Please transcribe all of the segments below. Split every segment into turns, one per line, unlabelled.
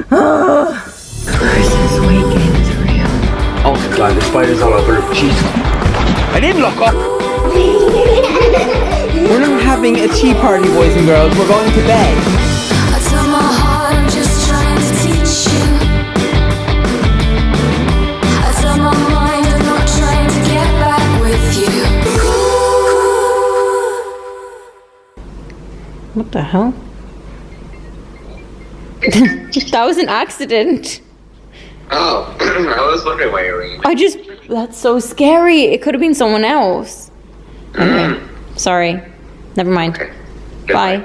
Versus weekend is real.
Oh god, the spiders all over. Jeez. I didn't look up. We're not having a tea party, boys and girls. We're going to bed.
I tell my heart I'm just trying to teach you. I tell my mind I'm not trying to get back with you.
What the hell? That was an accident.
Oh, I was wondering why you were ringing.
That's so scary. It could have been someone else. Anyway, sorry. Never mind.
Okay.
Bye.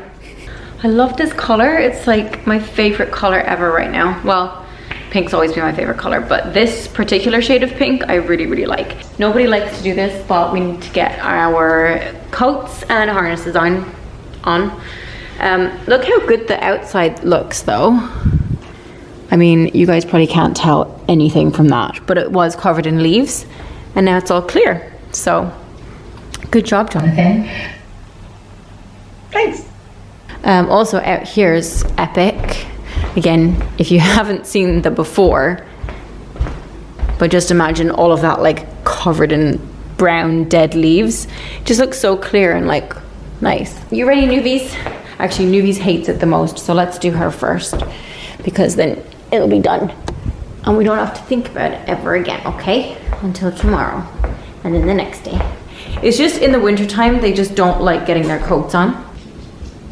I love this color. It's like my favorite color ever right now. Well, pink's always been my favorite color, but this particular shade of pink I really, really like. Nobody likes to do this, but we need to get our coats and harnesses on. Look how good the outside looks though. I mean, you guys probably can't tell anything from that, but it was covered in leaves and now it's all clear. So, good job, Jonathan.
Thanks.
Also out here is epic. Again, if you haven't seen the before, but just imagine all of that like covered in brown dead leaves. It just looks so clear and like nice. You ready, newbies? Actually, newbies hates it the most, so let's do her first because then it'll be done and we don't have to think about it ever again, okay? Until tomorrow and then the next day. It's just in the winter time they just don't like getting their coats on.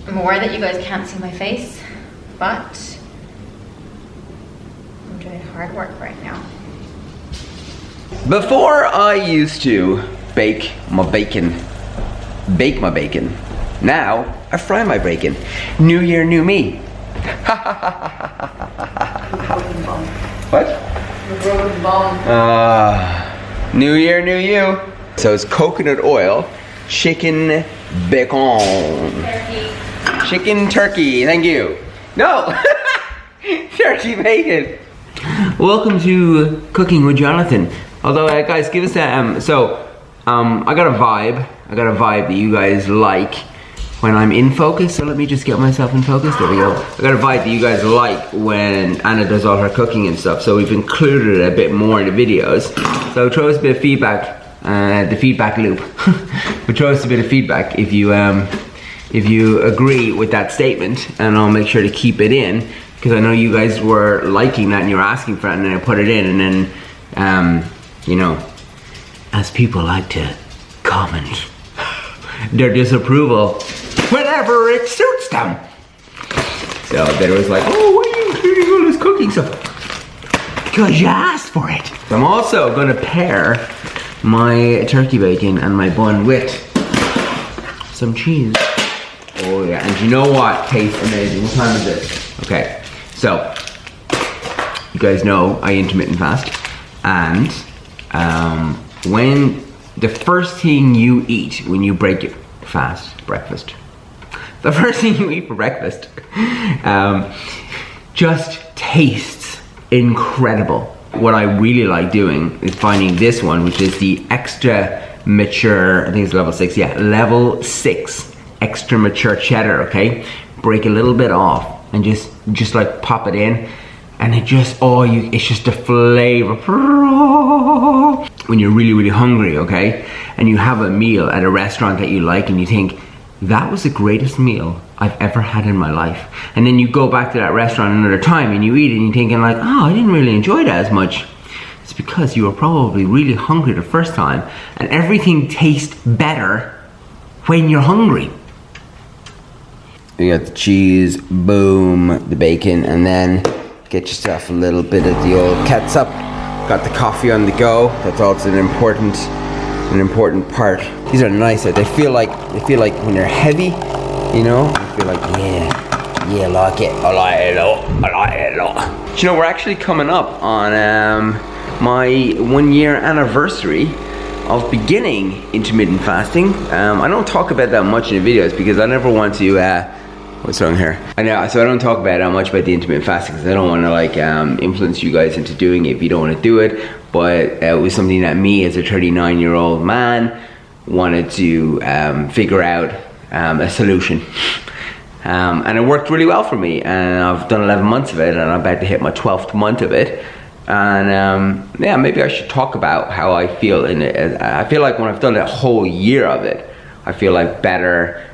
I'm aware that you guys can't see my face, but I'm doing hard work right now.
Before I used to bake my bacon. Now I fry my bacon. New year, new me. What? New year, new you. So it's coconut oil, chicken bacon.
Turkey.
Chicken turkey, thank you. No! Turkey bacon. Welcome to Cooking with Jonathan. Although, guys, give us a, I got a vibe that you guys like when I'm in focus. So let me just get myself in focus. There we go. I got a vibe that you guys like when Anna does all her cooking and stuff. So we've included it a bit more in the videos. So throw us a bit of feedback, the feedback loop. But throw us a bit of feedback if you agree with that statement, and I'll make sure to keep it in because I know you guys were liking that and you were asking for it, and then I put it in, and then you know, as people like to comment their disapproval whenever it suits them. So then it was like, oh, why are you including all this cooking stuff? Because you asked for it. I'm also gonna pair my turkey bacon and my bun with some cheese. Oh yeah, and you know what tastes amazing? What time is it? Okay, so you guys know I intermittent fast, and when the first thing you eat when you break your fast, breakfast, the first thing you eat for breakfast just tastes incredible. What I really like doing is finding this one, which is the extra mature, I think it's level 6, yeah, level 6 extra mature cheddar, okay? Break a little bit off and just like pop it in, and it just, it's just the flavor. When you're really, really hungry, okay? And you have a meal at a restaurant that you like and you think, that was the greatest meal I've ever had in my life. And then you go back to that restaurant another time and you eat it and you're thinking like, oh, I didn't really enjoy that as much. It's because you were probably really hungry the first time, and everything tastes better when you're hungry. You got the cheese, boom, the bacon, and then get yourself a little bit of the old ketchup. Got the coffee on the go. That's also an important part. These are nice. They feel like when they're heavy, you know. I feel like yeah, I like it. I like it a lot. Do you know, we're actually coming up on my 1 year anniversary of beginning intermittent fasting. I don't talk about that much in the videos because I never want to what's wrong here? I know, so I don't talk about that much about the intermittent fasting because I don't want to like influence you guys into doing it if you don't want to do it. But it was something that me as a 39-year-old man wanted to figure out a solution. and it worked really well for me, and I've done 11 months of it, and I'm about to hit my 12th month of it. And yeah, maybe I should talk about how I feel in it. I feel like when I've done a whole year of it, I feel like better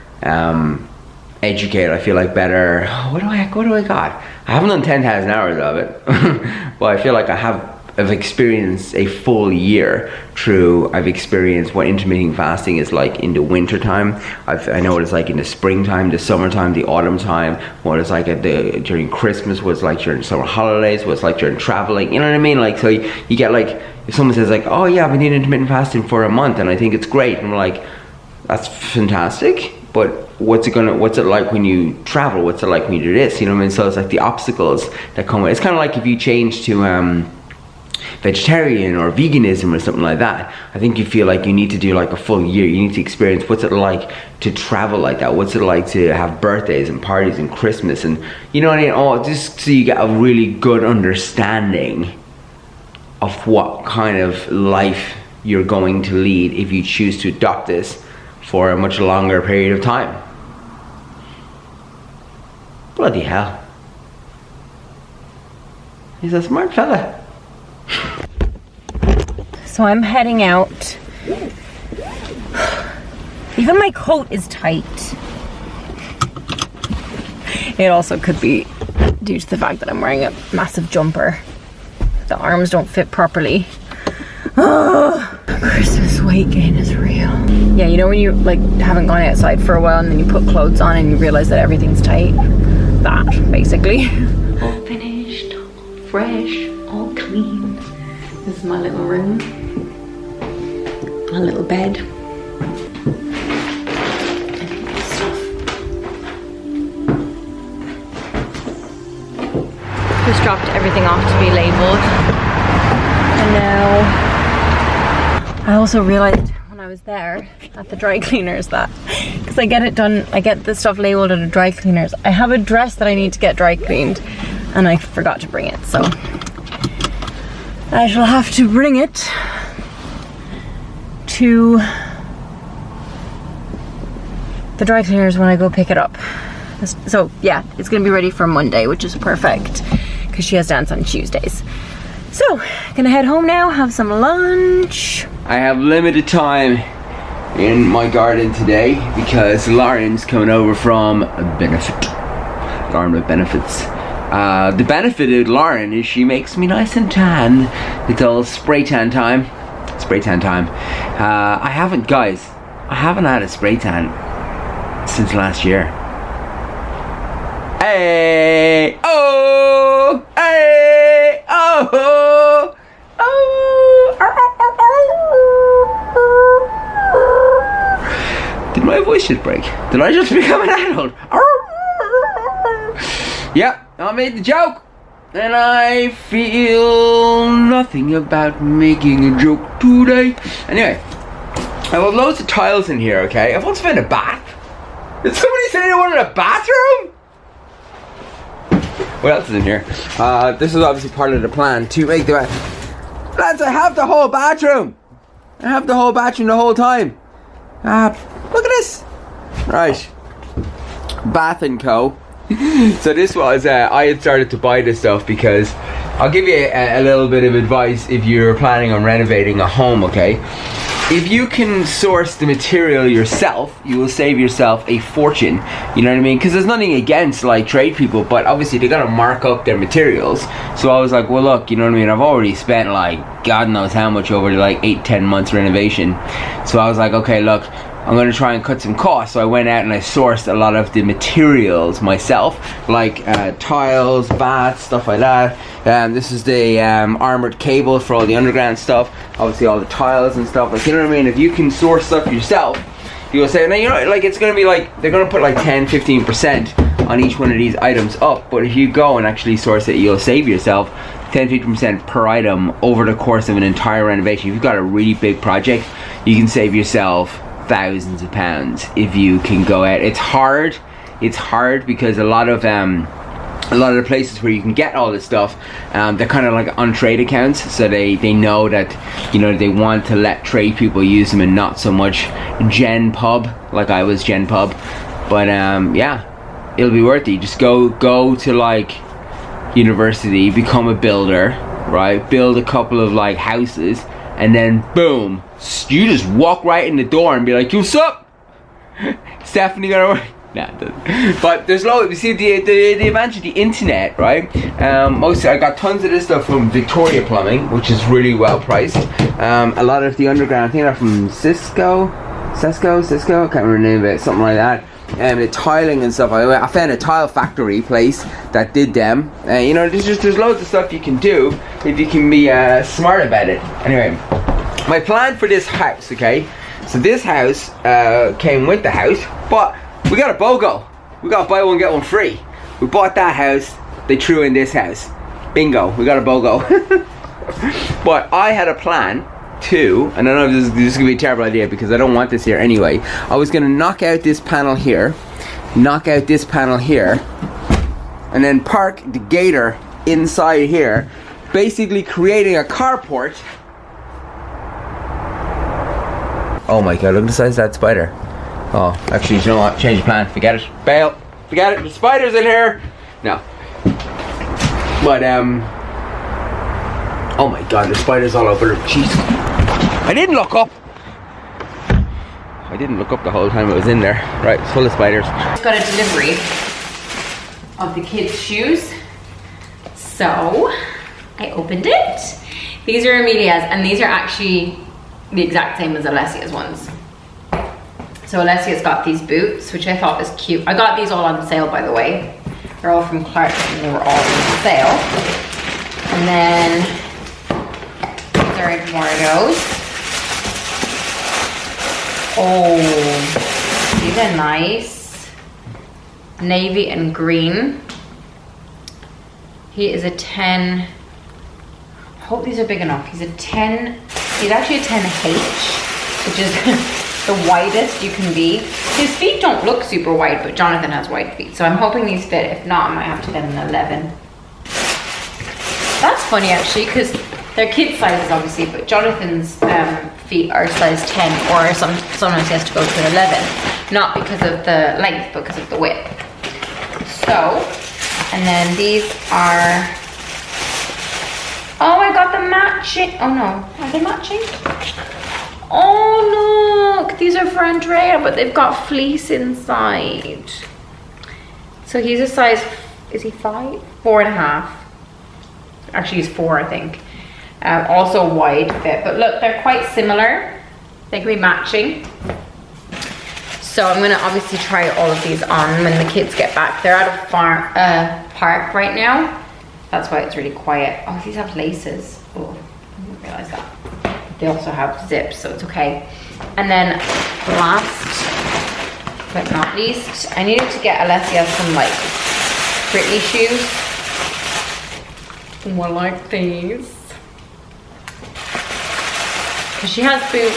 educated. I feel like better. What do I got? I haven't done 10,000 hours of it, but I feel like I've experienced a full year through. I've experienced what intermittent fasting is like in the winter time. I know what it's like in the springtime, the summertime, the autumn time, what it's like during Christmas, what it's like during summer holidays, what it's like during traveling, you know what I mean? Like, so you get like, if someone says like, oh yeah, I've been doing intermittent fasting for a month and I think it's great, and I'm like, that's fantastic, but what's it like when you travel? What's it like when you do this? You know what I mean? So it's like the obstacles that come with it. It's kind of like if you change to vegetarian or veganism or something like that. I think you feel like you need to do like a full year. You need to experience what's it like to travel like that. What's it like to have birthdays and parties and Christmas, and you know what I mean? Oh, just so you get a really good understanding of what kind of life you're going to lead if you choose to adopt this for a much longer period of time. Bloody hell. He's a smart fella.
So I'm heading out. Even my coat is tight. It also could be due to the fact that I'm wearing a massive jumper. The arms don't fit properly. Oh, Christmas weight gain is real. Yeah, you know when you like haven't gone outside for a while and then you put clothes on and you realize that everything's tight? That, basically. All finished, all fresh, all clean. This is my little room. My little bed. And stuff. Just dropped everything off to be labeled. And now I also realized when I was there at the dry cleaners that, because I get it done, I get the stuff labeled at the dry cleaners, I have a dress that I need to get dry cleaned and I forgot to bring it, so I shall have to bring it to the dry cleaners when I go pick it up. So yeah, it's gonna be ready for Monday, which is perfect because she has dance on Tuesdays. So, gonna head home now, have some lunch.
I have limited time in my garden today because Lauren's coming over from a benefit. Lauren with benefits. The benefit of Lauren is she makes me nice and tan. It's all spray tan time. Spray tan time. I haven't had a spray tan since last year. Hey! Oh! Hey! Oh! Oh! Did my voice just break? Did I just become an adult? Yep, I made the joke. And I feel nothing about making a joke today. Anyway, I have loads of tiles in here, okay? I've also found a bath. Did somebody say they wanted a bathroom? What else is in here? This is obviously part of the plan to make the bath. Lads, I have the whole bathroom. I have the whole bathroom the whole time. Look at this. Right. Bath & Co. So this was, I had started to buy this stuff because I'll give you a little bit of advice if you're planning on renovating a home, okay? If you can source the material yourself, you will save yourself a fortune. You know what I mean? Because there's nothing against like trade people, but obviously they gotta mark up their materials. So I was like, well look, you know what I mean? I've already spent like God knows how much over like 8-10 months renovation. So I was like, okay, look, I'm gonna try and cut some costs. So I went out and I sourced a lot of the materials myself, like tiles, bats, stuff like that. This is the armored cable for all the underground stuff. Obviously all the tiles and stuff. Like, you know what I mean? If you can source stuff yourself, you'll say, now you know, like it's gonna be like they're gonna put like 10-15% on each one of these items up. But if you go and actually source it, you'll save yourself 10-15% per item over the course of an entire renovation. If you've got a really big project, you can save yourself thousands of pounds if you can go out. It's hard because a lot of the places where you can get all this stuff, they're kind of like on trade accounts, so they know that, you know, they want to let trade people use them and not so much Gen Pub, like I was Gen Pub. But yeah, it'll be worth it. Just go to like university, become a builder, right? Build a couple of like houses, and then boom, you just walk right in the door and be like, "What's up? Stephanie got work." Nah, it doesn't. But there's loads. You see the advantage of the internet, right? Mostly I got tons of this stuff from Victoria Plumbing, which is really well priced. A lot of the underground, I think they're from Cisco, I can't remember the name of it, something like that. The tiling and stuff. I found a tile factory place that did them. You know, there's loads of stuff you can do if you can be smart about it. Anyway, my plan for this house, okay? So this house came with the house, but we got a BOGO. We got buy one get one free. We bought that house. They threw in this house. Bingo. We got a BOGO. But I had a plan too, and I know this is gonna be a terrible idea because I don't want this here anyway. I was gonna knock out this panel here, knock out this panel here, and then park the gator inside here, basically creating a carport. Oh my god, look at the size of that spider. Oh, actually, you know what? Change of plan. Forget it. Bail. Forget it. The spider's in here. No. But oh my god, the spider's all over. Jeez. I didn't look up. I didn't look up the whole time I was in there. Right, it's full of spiders.
Just got a delivery of the kids' shoes. So I opened it. These are Emilia's, and these are actually the exact same as Alessia's ones. So Alessia's got these boots, which I thought was cute. I got these all on sale, by the way. They're all from Clark, and they were all on sale. And then these are Eduardo's. Oh, these are nice. Navy and green. He is a 10. I hope these are big enough. He's a 10. He's actually a 10H, which is the widest you can be. His feet don't look super wide, but Jonathan has wide feet, so I'm hoping these fit. If not, I might have to get an 11. That's funny actually, because they're kid sizes obviously, but Jonathan's feet are size 10, or sometimes he has to go to an 11, not because of the length, but because of the width. So, and then these are, oh, I got the matching, oh no, are they matching? Oh look, these are for Andrea, but they've got fleece inside. So he's a size, is he 5? 4.5. Actually he's 4, I think. Also wide fit, but look, they're quite similar. They can be matching. So I'm gonna obviously try all of these on when the kids get back. They're at a park right now. That's why it's really quiet. Oh, these have laces. Oh, I didn't realize that. They also have zips, so it's okay. And then last but not least, I needed to get Alessia some like pretty shoes. More like these. Because she has boots,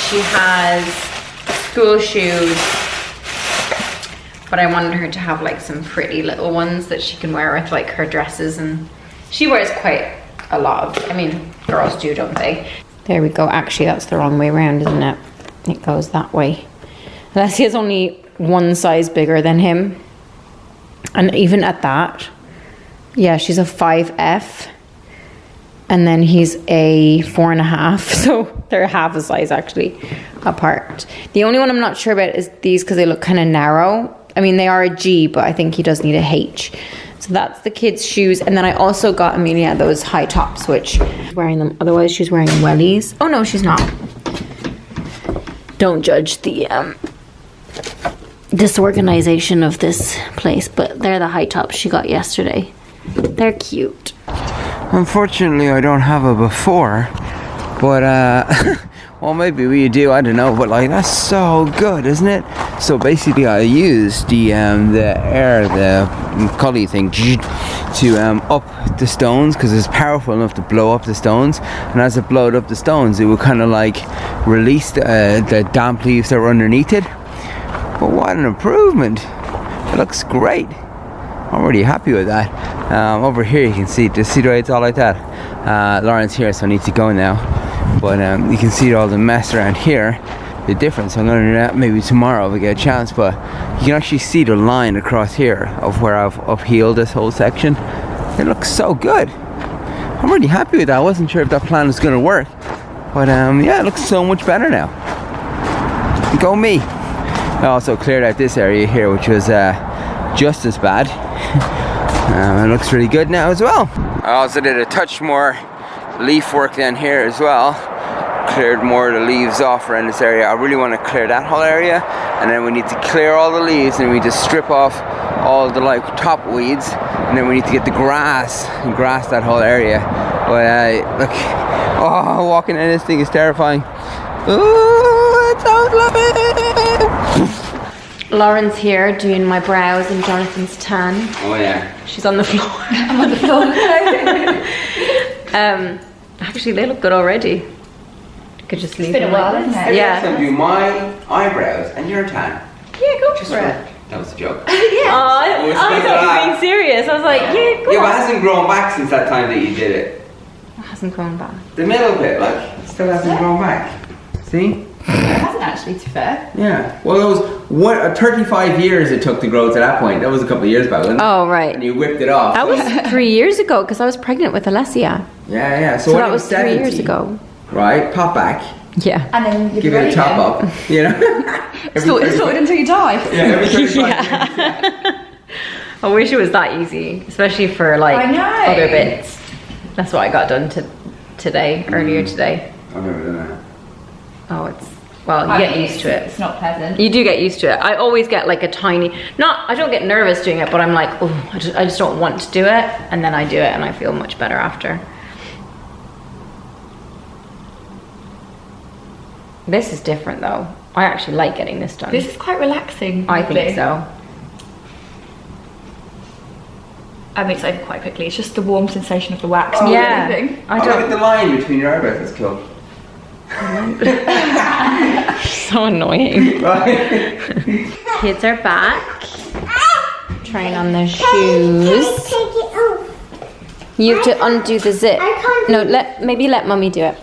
she has school shoes, but I wanted her to have like some pretty little ones that she can wear with like her dresses, and she wears quite a lot of, I mean, girls do, don't they? There we go. Actually, that's the wrong way around, isn't it? It goes that way. Alessia's only one size bigger than him. And even at that, yeah, she's a 5F. And then he's a 4.5. So they're half a size actually apart. The only one I'm not sure about is these because they look kind of narrow. I mean, they are a G, but I think he does need a H. So that's the kids' shoes. And then I also got Emilia those high tops, which she's wearing them. Otherwise, she's wearing wellies. Oh, no, she's not. Don't judge the disorganization of this place, but they're the high tops she got yesterday. They're cute.
Unfortunately, I don't have a before, but well, maybe we do, I don't know, but like, that's so good, isn't it? So basically I used the collie thing to up the stones, because it's powerful enough to blow up the stones, and as it blowed up the stones, it would kind of like release the damp leaves that were underneath it. But what an improvement! It looks great. I'm really happy with that. Over here you can see the way it's all like that. Lauren's here, so I need to go now. But you can see all the mess around here the difference. I'm gonna do that maybe tomorrow if I get a chance, but you can actually see the line across here of where I've upheeled this whole section. It looks so good. I'm really happy with that. I wasn't sure if that plan was gonna work, but yeah, it looks so much better now. Go me. I also cleared out this area here, which was just as bad. It looks really good now as well. I also did a touch more leaf work down here as well. Cleared more of the leaves off around this area. I really want to clear that whole area, and then we need to clear all the leaves, and we just strip off all the like top weeds, and then we need to get the grass and grass that whole area. But look, oh, walking in this thing is terrifying. Oh, it sounds lovely.
Lauren's here doing my brows and Jonathan's tan.
Oh yeah.
She's on the floor. I'm on the floor. Actually, they look good already. Could just leave
been a while, hasn't it?
Yeah.
So do my eyebrows and your tan.
Yeah, go
Just
for it.
That was a joke.
Oh, I thought you were being serious. I was like, yeah, go
Yeah, but it
on.
hasn't grown back since that time that you did it.
It hasn't grown back.
The middle bit, like, still hasn't grown back. See?
It hasn't actually, to be fair.
Yeah. Well, it was 35 years it took to grow to that point. That was a couple of years back, wasn't it?
Oh, right.
And you whipped it off.
That was 3 years ago because I was pregnant with Alessia.
Yeah.
So
when
that
it
was 3 years
70,
ago.
Right? Pop back.
Yeah.
And then
Give it a chop up. You know?
Sorted until you die.
Yeah, every 35 years.
I wish it was that easy, especially for like
I know.
other bits. That's what I got done today, earlier today.
I've never done that.
Oh, you get used to it.
It's not pleasant.
You do get used to it. I always get like a tiny, I don't get nervous doing it, but I'm like, oh, I just don't want to do it. And then I do it and I feel much better after. This is different though. I actually like getting this done.
This is quite relaxing.
I think so.
I mean, it's over quite quickly. It's just the warm sensation of the wax.
Yeah.
Everything.
I
Look at
don't.
the line between your eyebrows. That's cool.
So annoying.
Right?
Kids are back. Trying on their shoes. You have to undo the zip. No, maybe let mummy do it.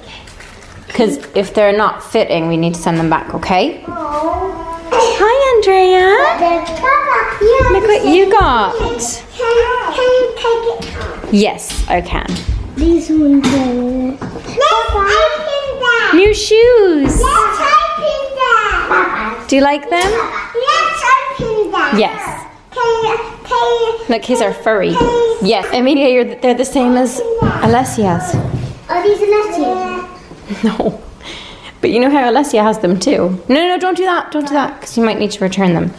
Because if they're not fitting, we need to send them back, okay? Hi, Andrea. Look what you got.
Can you take it off?
Yes, I can.
These ones are... Let's open them!
New shoes.
Let's open them!
Do you like them?
Let's open them!
Yes.
Can you...
Look, his are furry. Yes, Emilia, they're the same as Alessia's.
Are these Alessia's?
No. But you know how Alessia has them too. No, don't do that. Don't do that, because you might need to return them.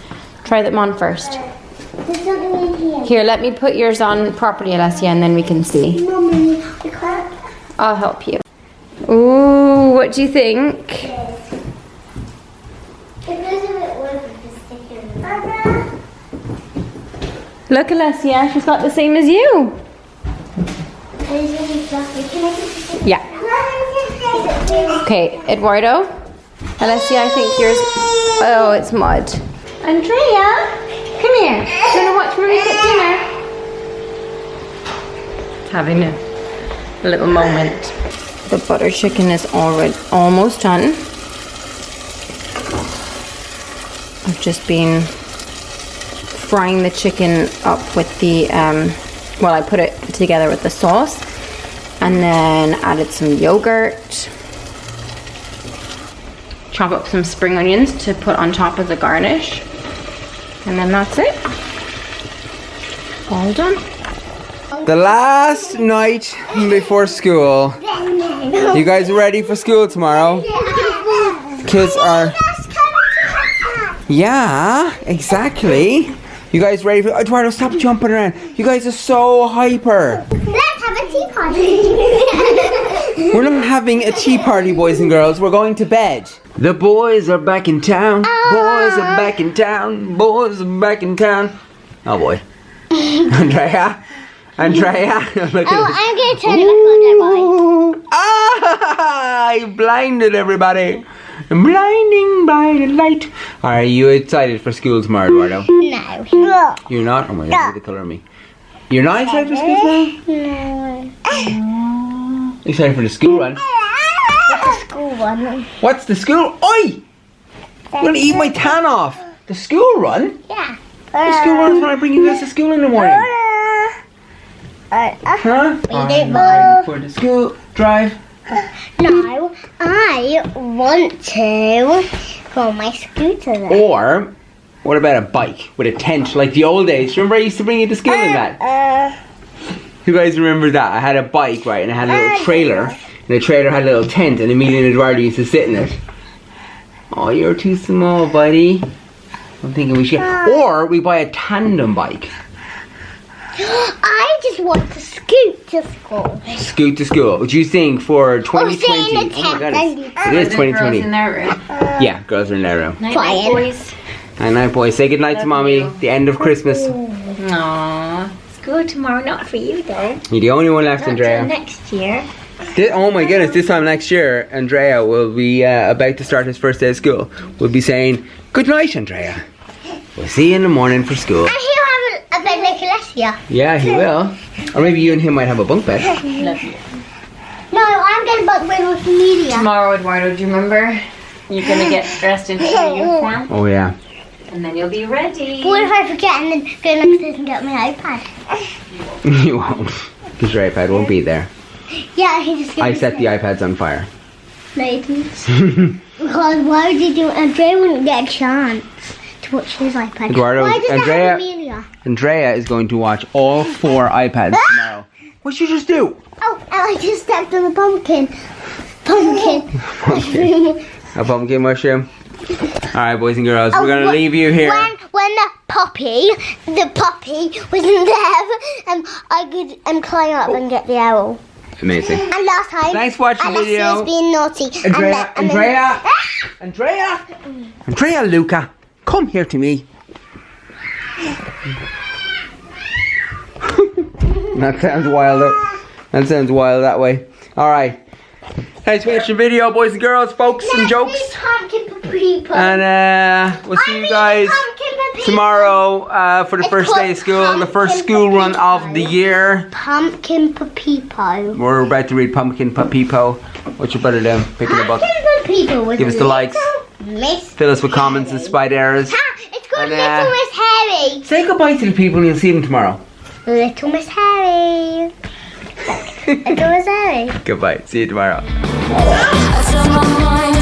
Try them on first.
There's something in here.
Here, let me put yours on properly, Alessia, and then we can see.
Mummy, we can't...
I'll help you. Ooh, what do you think?
It goes a bit worse with the sticker.
Look, Alessia, she's got the same as you.
It's really fluffy. Can I take the sticker?
Yeah. Okay, Eduardo. Alessia, I think yours... Oh, it's mud. Andrea, come here. Do you want to watch Mommy cook dinner? It's having a little moment. The butter chicken is almost done. I've just been frying the chicken up with the... I put it together with the sauce. And then added some yogurt. Chop up some spring onions to put on top as a garnish. And then that's it. All done.
The last night before school. You guys ready for school tomorrow? Kids are... Yeah, exactly. You guys ready for... Eduardo, stop jumping around. You guys are so hyper.
Let's have a tea party.
We're not having a tea party, boys and girls. We're going to bed. The boys are back in town. Boys are back in town. Boys are back in town. Oh boy. Andrea. Look at
I'm going to turn it back on, don't worry.
Ah! You blinded everybody. Blinding by the light. Are you excited for school tomorrow, Eduardo?
No.
You're not? Oh my god, the colour of me. You're not excited for school tomorrow?
No.
Excited for the school run?
What's the school one?
What's the school? Oi! I'm gonna eat my tan off. The school run?
Yeah.
The school run is when I bring you guys to school in the morning. Huh? I'm ready for the school drive.
No, I want to go on my scooter then.
Or, what about a bike with a tent like the old days? Remember I used to bring you to school in that? You guys remember that? I had a bike, right, and I had a little trailer. And the trailer had a little tent, and Emilia and Eduardo used to sit in it. Oh, you're too small, buddy. I'm thinking we should. Or we buy a tandem bike.
I just want to scoot to school.
Scoot to school. What do you think for 2020?
Oh,
my God, it is 2020.
in their room.
Yeah, girls are in their room.
Flying.
Boys.
And night, boys. Say goodnight to mommy. The end of Christmas.
Aww.
School tomorrow, not for you though.
You're the only one left,
Not till
Andrea.
next year.
Oh my goodness, this time next year, Andrea will be about to start his first day of school. We'll be saying, good night, Andrea. We'll see you in the morning for school.
And he'll have a bed like Alessia.
Yeah, he will. Or maybe you and him might have a bunk bed.
Love you.
No, I'm going to bunk bed with Emilia.
Tomorrow, Eduardo, do you remember? You're gonna get dressed into your uniform,
Oh yeah.
and then you'll be ready.
What if I forget and then go upstairs and get my iPad?
You won't. Because your iPad won't be there.
Yeah, I can just get
I set the iPads on fire.
No, you didn't. Because why would you do it? Andrea wouldn't get a chance to watch his iPad.
Eduardo,
Why does
Andrea-
that have Emilia?
Andrea is going to watch all 4 iPads tomorrow. What'd you just do?
Oh, and I just stepped on the pumpkin. Pumpkin.
A pumpkin mushroom. Alright, boys and girls, we're going to
Oh,
leave you here.
When the puppy wasn't there, I could climb up and get the owl.
Amazing.
And last time,
Thanks for watching the video.
Alessia's being naughty.
Andrea, Luca, come here to me. That sounds wild. That sounds wild that way. Alright. Thanks for watching the video, boys and girls, folks and jokes. And we'll see you guys tomorrow for the first day of school, the first school run of the year.
Pumpkin Papipo.
We're about to read Pumpkin Papipo. What's your brother doing? Picking a book. Give us the likes.
Miss.
Fill us with comments and spite errors.
It's called
And,
Little Miss Harry.
Say goodbye to the people and you'll see them tomorrow.
Little Miss Harry. Little Miss Harry.
Goodbye. See you tomorrow.
I tell my mind